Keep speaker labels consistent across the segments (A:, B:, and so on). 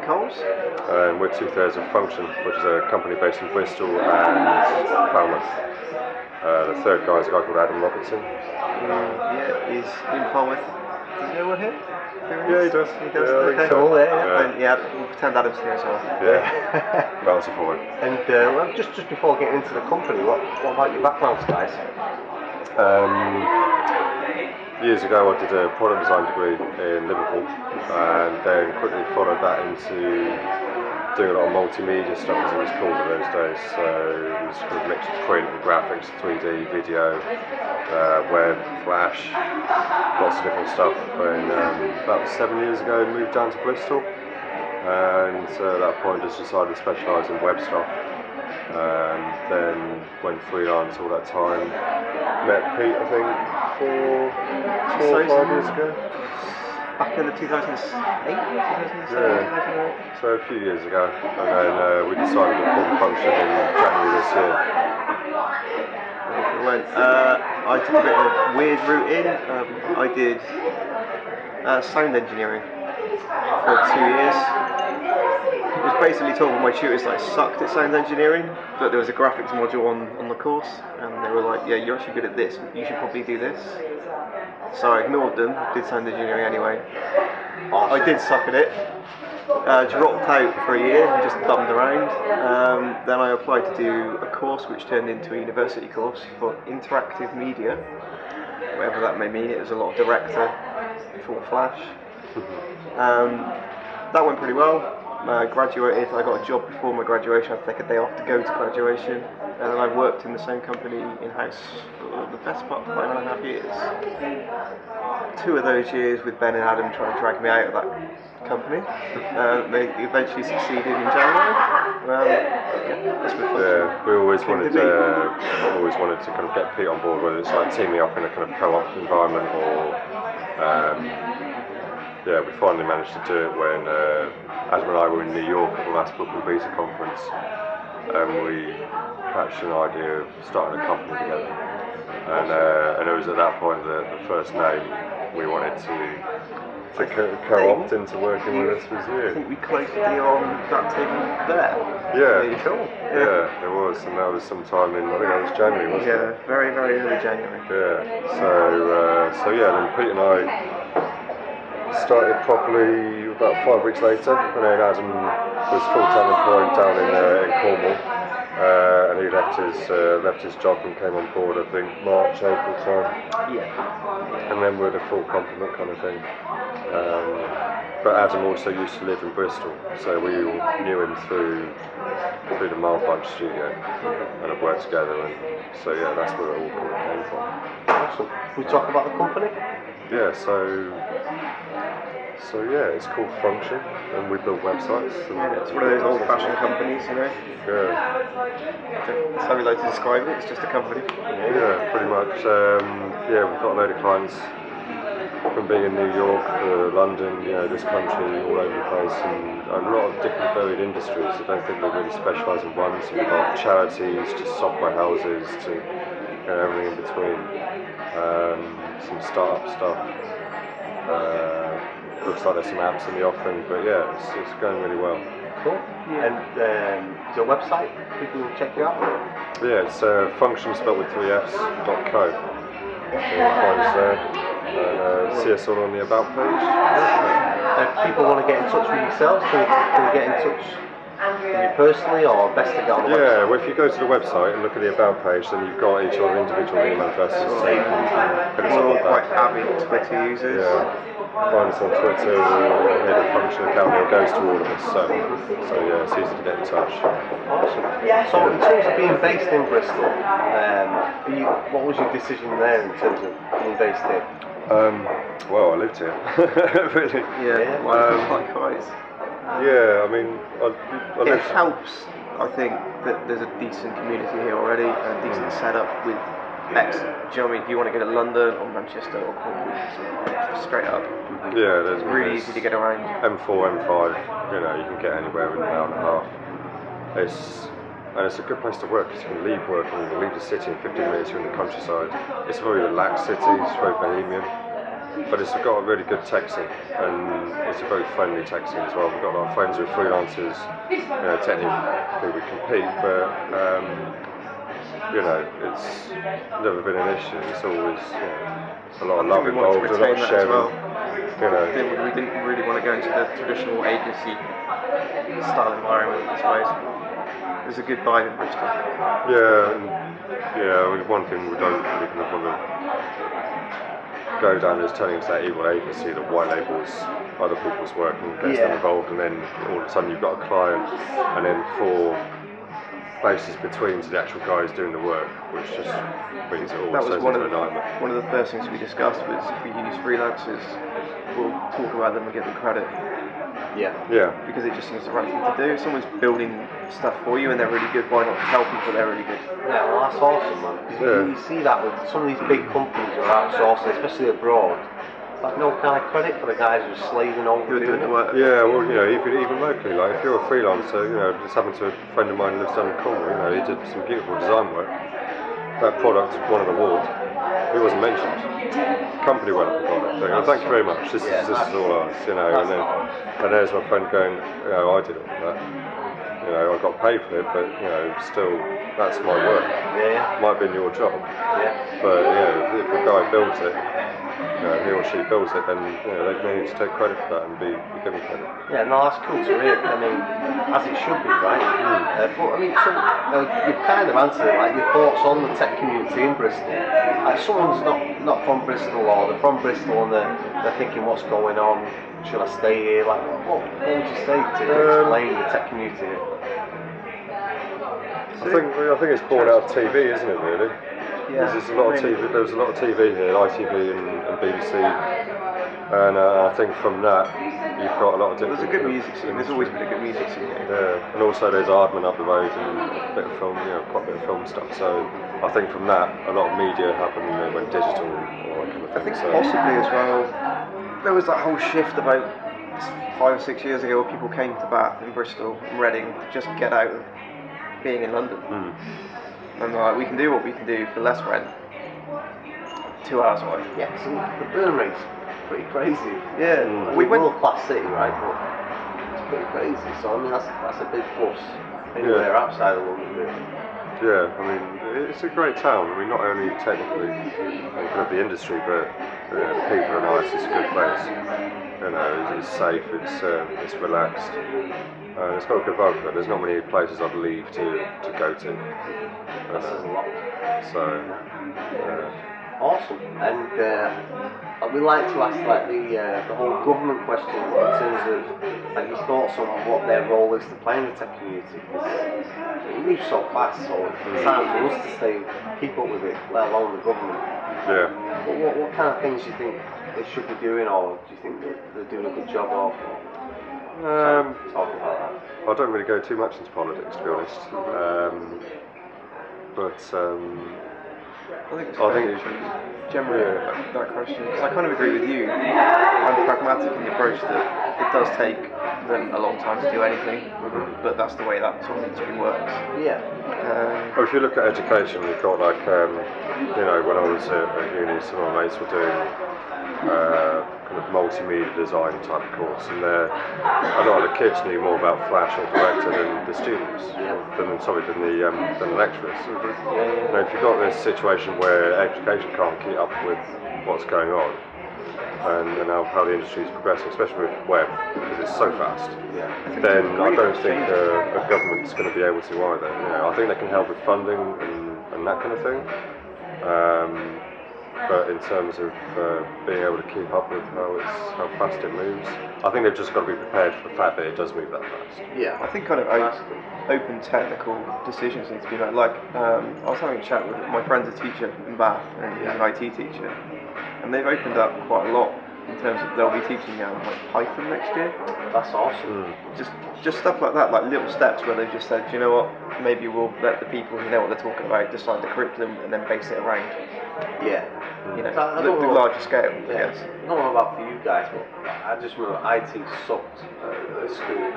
A: Coles.
B: And we're two-thirds of Function, which is a company based in Bristol and Falmouth. The third guy is a guy called Adam Robertson.
A: Yeah, he's in Falmouth. Does anyone here?
B: Yeah, he does.
A: He does.
B: Yeah,
A: Okay,
B: so.
A: all there. Yeah, we'll pretend Adam's here as well.
B: Yeah. Well, forward.
C: And well, just before getting into the company, what about your backgrounds, guys?
B: Years ago, I did a product design degree in Liverpool, and then quickly followed that into doing a lot of multimedia stuff, as it was called in those days. So it was kind of a mix of print and graphics, 3D, video, web, flash, lots of different stuff. And about 7 years ago, moved down to Bristol, and at that point just decided to specialise in web stuff. And then went freelance all that time. Met Pete, I think, 4 or 5 years ago.
A: Back in the 2008, 2007,
B: Yeah. 2008. So a few years ago, and then we decided to form Function in January this year.
A: I took a bit of a weird route in. I did sound engineering for 2 years. It was basically told by my tutors that I sucked at sound engineering, but there was a graphics module on the course, and they were like, yeah, you're actually good at this, you should probably do this. So I ignored them, did sound engineering anyway. I did suck at it, dropped out for a year and just bummed around. Then I applied to do a course which turned into a university course for interactive media, whatever that may mean. It was a lot of director, full flash. That went pretty well. I graduated, I got a job before my graduation. I had to take a day off to go to graduation, and then I worked in the same company in-house for the best part of 5.5 years. 2 of those years with Ben and Adam trying to drag me out of that company. They eventually succeeded in January. That's been fun.
B: Yeah, we always wanted to kind of get Pete on board, whether it's like teaming up in a kind of co-op environment or yeah, we finally managed to do it when Adam and I were in New York at the last Book and Beta conference, and we hatched an idea of starting a company together. And it was at that point that the first name we wanted to co-opt into working with us was you.
A: I think we closed the deal on that table there.
B: Yeah,
A: Really cool.
B: Yeah, it was, and that was sometime in, I think that was January, wasn't it?
A: Yeah, very, very early January.
B: Yeah, so yeah, then Pete and I started properly about 5 weeks later, and then Adam was full-time employed down in Cornwall, and he left his job and came on board, I think, March, April time.
A: Yeah.
B: And then we're the full complement kind of thing. But Adam also used to live in Bristol, so we all knew him through the Mile Bunch studio, and have worked together, and so yeah, that's where it all kind of came from.
C: Awesome. We talk about the company?
B: Yeah, so yeah, it's called Function, and we build websites. And
A: It's one of those old-fashioned companies, you know.
B: Yeah.
A: That's how we like to describe it. It's just a company.
B: Yeah, pretty much. Yeah, we've got a load of clients from being in New York, London, you know, this country, all over the place, and a lot of different varied industries. I don't think we really specialise in one. So we've got charities, to software houses, to everything in between. Some startup stuff. Looks like there's some apps in the offering, but yeah, it's going really well.
C: Cool. Yeah. And is your website? People can check you out?
B: Yeah, it's function spelled with 3 Fs.co. You'll find us there. And see us all on the About page.
C: If people want to get in touch with yourselves, can they get in touch with you personally, or best to get on the website?
B: Yeah, well, if you go to the website and look at the About page, then you've got each of our individual email addresses, so you can hit us up
A: We're all
B: like
A: quite
B: that.
A: avid Twitter users.
B: Yeah. Find us on Twitter, or hit the Function account, it goes to all of us, so yeah, it's easy to get in touch.
C: Awesome. So in terms of being based in Bristol, what was your decision there in terms of being based here?
B: Well, I lived here, really.
A: Yeah, likewise.
B: Yeah, I mean, I
A: It
B: lived...
A: helps, I think, that there's a decent community here already, and a decent setup with X. Do you know what I mean? If you want to go to London or Manchester or Cornwall, straight up.
B: Yeah, there's
A: Really easy to get around.
B: M4, M5, you know, you can get anywhere in an hour and a half. It's a good place to work, because you can leave work and you can leave the city in 15 minutes, you're in the countryside. It's a very relaxed city, it's very bohemian. but it's got a really good tech scene, and it's a very friendly tech scene as well. We've got a lot of friends who are freelancers. Technically we compete, but you know, it's never been an issue. It's always a lot of love involved, a lot of sharing.
A: Well.
B: You know,
A: We didn't really want to go into the traditional agency style environment, I suppose. There's a good vibe in Bristol.
B: One thing we don't really kind of want to go down is turning into that evil agency that white labels other people's work and gets them involved, and then all of a sudden you've got a client, and then 4 places between to the actual guys doing the work, which just brings it all
A: that was
B: one of
A: the first things we discussed was if we use freelancers, we'll talk about them and give them credit.
B: Yeah.
A: Because it just seems the right thing to do. If someone's building stuff for you and they're really good, why not tell people they're really good?
C: Yeah, well that's awesome, man. You see that with some of these big companies who are outsourcing, especially abroad. Like no kind of credit for the guys who are slaving over doing the work.
B: Yeah, well, you know, even locally, like if you're a freelancer, you know, just happened to a friend of mine who lives down in Coleman, you know, he did some beautiful design work. That product won an award. It wasn't mentioned. The company went up and got it. Oh, thank you very much. This is all ours, you know. And there's my friend going, you know, I did all that. You know, I got paid for it, but you know, still, that's my work. Might have been your job. But you know, if the guy builds it, you know, he or she builds it, then you know, they need to take credit for that and be given credit.
C: Yeah, no, that's cool to hear. I mean, as it should be, right? But I mean, you've kind of answered it, like your thoughts on the tech community in Bristol. Like someone's not from Bristol, or they're from Bristol and they're thinking, what's going on? Should I stay here? Like, what would you say to explain the tech community here?
B: I think it's born out of TV, isn't it? Really.
A: Yeah.
B: There's a lot of TV. There was a lot of TV here, ITV and BBC, and I think from that you've got a lot of different.
A: There's a good music scene. There's always been a good music scene here.
B: Yeah, and also there's Ardman up the road and a bit of film, you know, quite a bit of film stuff. So I think from that a lot of media happened and they went digital or that kind of thing.
A: I think possibly as well. There was that whole shift about 5 or 6 years ago where people came to Bath and Bristol and Reading to just get out of being in London. And like, we can do what we can do for less rent. 2 hours away.
C: Yeah, so the burn rate's pretty crazy.
A: Yeah.
C: We went to a class city, right? But it's pretty crazy. So I mean, that's a big plus anywhere outside of London, really.
B: Yeah, I mean, it's a great town. I mean, not only technically kind of the industry, but you know, the people are nice. It's a good place. You know, it's safe. It's relaxed. It's got a good vibe, but there's not many places I'd leave to go to.
C: That says a lot.
B: So.
C: Awesome. And we like to ask like the whole government question in terms of like your thoughts on what their role is to play in the tech community. It moves so fast, so it's hard for us to stay keep up with it, let alone the government.
B: Yeah.
C: But what kind of things do you think they should be doing, or do you think they're doing a good job of?
B: Talk about that. I don't really go too much into politics, to be honest.
A: I think generally that question, because I kind of agree with you. I'm pragmatic in the approach that it does take them a long time to do anything, but that's the way that sort of industry works.
C: Yeah.
B: Well, if you look at education, we've got like, you know, when I was at uni, some of my mates were doing kind of multimedia design type of course, and a lot of the kids knew more about Flash or Director than the students, than the lecturers. Now, if you've got this situation where education can't keep up with what's going on, and how the industry is progressing, especially with web, because it's so fast, then I don't think a government's going to be able to either. You know, I think they can help with funding and that kind of thing. But in terms of being able to keep up with how fast it moves, I think they've just got to be prepared for the fact that it does move that fast.
A: Yeah, I think kind of open technical decisions need to be made. Like, I was having a chat with my friend's a teacher in Bath, and he's an IT teacher, and they've opened up quite a lot in terms of they'll be teaching like Python next year.
C: That's awesome.
A: Just stuff like that, like little steps where they've just said, you know what, maybe we'll let the people who know what they're talking about decide the curriculum and then base it around.
C: Yeah.
A: You know, the larger scale.
C: Yeah.
A: Yes.
C: I don't know about for you guys, but I just remember IT sucked at school.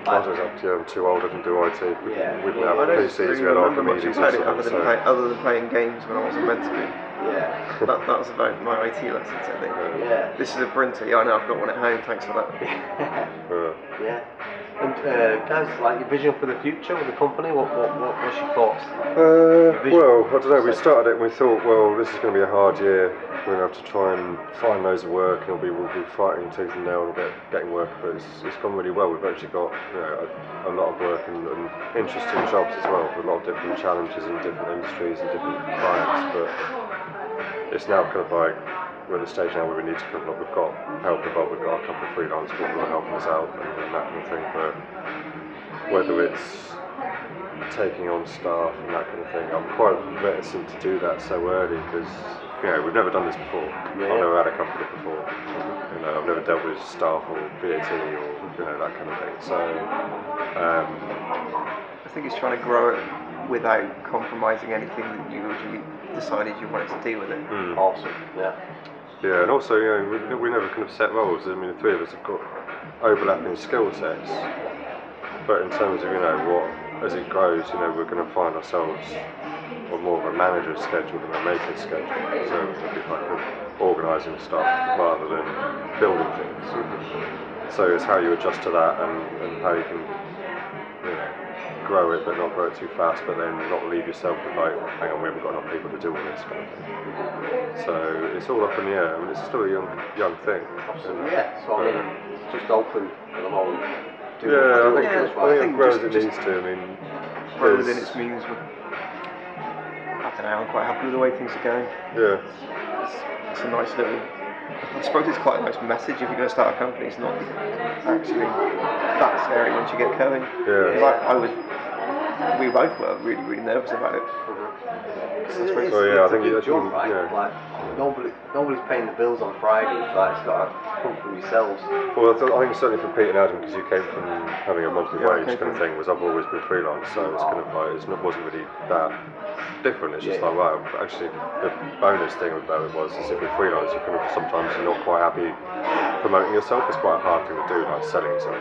B: I'm too old, I didn't do IT. We didn't have
A: I don't
B: PCs,
A: really
B: we had
A: remember much
B: Archimedes
A: about it
B: or something.
A: other than playing games when I wasn't meant to be.
C: Yeah.
A: That was about my IT lessons, I think.
C: Yeah.
A: This is a printer. Yeah, I know. I've got one at home. Thanks for that.
C: Yeah. And guys, like your vision for the future with the company, what's your thoughts?
B: Well, I don't know. We started it and we thought, well, this is going to be a hard year. We're going to have to try and find loads of work, and we'll be fighting tooth and nail and getting work. But it's gone really well. We've actually got a lot of work and interesting jobs as well, with a lot of different challenges in different industries and different clients. But it's now kind of like we're at a stage now where we need to kind of we've got help involved. We've got a couple of freelance people who are helping us out and that kind of thing. But whether it's taking on staff and that kind of thing, I'm quite reticent to do that so early because we've never done this before.
C: Yeah.
B: I've never had a company before. I've never dealt with staff or VAT or that kind of thing. So
A: I think it's trying to grow it without compromising anything that you originally decided you wanted to do with it.
C: Awesome. Yeah.
B: Yeah, and also we never kind of set roles. I mean, the three of us have got overlapping skill sets, but in terms of what as it grows, we're going to find ourselves on more of a manager's schedule than a maker's schedule. So it'll be like organising stuff rather than building things. So it's how you adjust to that and how you can grow it but not grow it too fast, but then not leave yourself with like, hang on, we haven't got enough people to do all this kind of thing. So it's all up in the air. I mean, it's still a young thing.
C: Absolutely. Yeah. So I mean, it's just open at the moment.
B: I think it grows as it needs to. I mean,
A: grow within its means. I don't know. I'm quite happy with the way things are going.
B: Yeah.
A: It's a nice little. I suppose it's quite a nice message if you're going to start a company. It's not actually that scary once you get going.
B: Yeah.
A: We both were really, really nervous about it.
C: It's a big job, right? Like nobody's paying the bills on Friday. Like it's got to come from yourselves.
B: Well, I think certainly for Pete and Adam, because you came from having a monthly wage kind of thing, was I've always been freelance, so it's kind of like it wasn't really that different. It's just like, wow, actually the bonus thing about it was is if you're freelance, you kind of sometimes you're not quite happy promoting yourself. It's quite a hard thing to do, like selling yourself.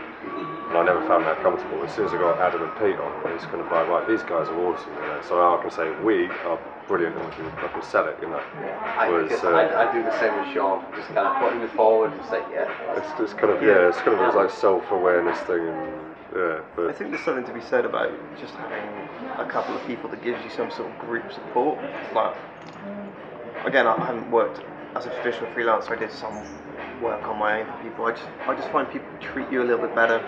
B: And I never found that comfortable. As soon as I got Adam and Pete on, it's kind of like, right, these guys are awesome, So I can say we are brilliant and I can sell it,
C: I do the same with Sean, just kind of putting it forward and say,
B: It's kind of it's like self-awareness thing, and but
A: I think there's something to be said about just having a couple of people that gives you some sort of group support. Like, again, I haven't worked as a traditional freelancer. I did some work on my own for people. I just find people treat you a little bit better.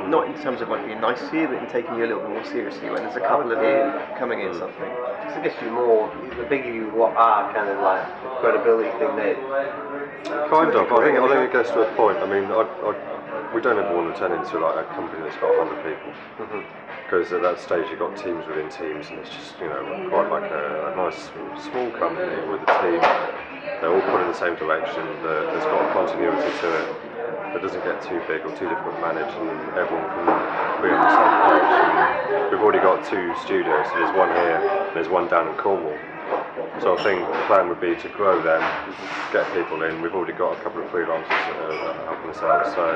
A: Not in terms of like being nice to you, but in taking you a little bit more seriously when there's a couple of you coming in something.
C: I guess the bigger you are, kind of like the credibility thing there.
B: Kind of. I think it gets to a point. I mean, we don't ever want to turn into like a company that's got 100 people. Because at that stage you've got teams within teams, and it's just quite like a nice small company with a team. They're all put in the same direction. There's got a continuity to it. It doesn't get too big or too difficult to manage, and everyone can be on the same page. And we've already got 2 studios, so there's one here and there's one down in Cornwall. So I think the plan would be to grow them, get people in. We've already got a couple of freelancers helping us out. So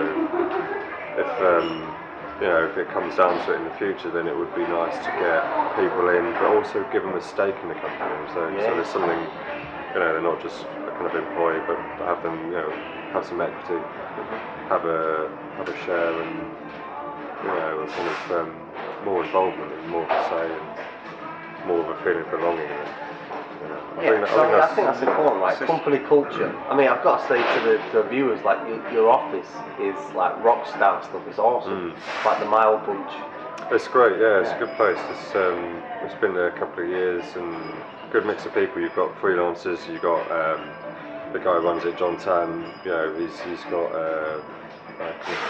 B: if it comes down to it in the future, then it would be nice to get people in, but also give them a stake in the company. So there's something, they're not just a kind of employee, but have them, have some equity, have a share, and a kind of more involvement and more of a say and more of a feeling of belonging.
C: I think that's important, like company culture. I mean, I've got to say to the viewers, like your office is like rock star stuff. It's awesome. It's like the Mile Bunch.
B: It's great, it's a good place. It's been there a couple of years and good mix of people. You've got freelancers, you've got the guy who runs it, John Tan. He's got a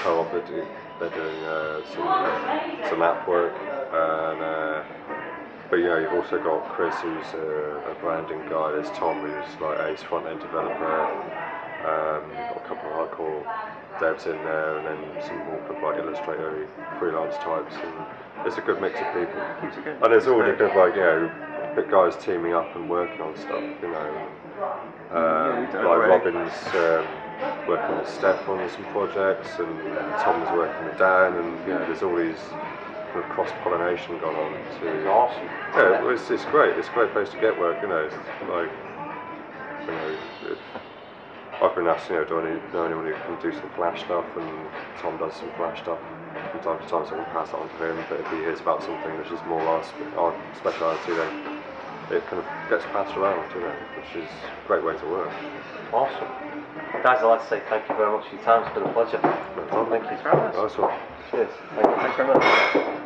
B: co-op. They're doing some app work, and but you've also got Chris, who's a branding guy. There's Tom, who's like Ace front-end developer. Got a couple of hardcore devs in there, and then some more kind of like illustrator freelance types. And it's a good mix of people. And there's already kind of like guys teaming up and working on stuff. Like Robin's working with Steph on some projects, and Tom's working with Dan, and there's all these kind of cross-pollination going on.
C: It's awesome.
B: It's great. It's a great place to get work. It's like You know, I've been asked, do I know anyone who can do some Flash stuff, and Tom does some Flash stuff from time to time, so I can pass it on to him. But if he hears about something which is more our speciality, then it kind of gets passed around, which is a great way to work.
C: Awesome. Guys, I'd like to say thank you very much for your time. It's been a pleasure.
B: No problem.
C: Thank you.
A: Thanks for having us.
B: Nice one.
C: Cheers. Thank you.
A: Thanks very much.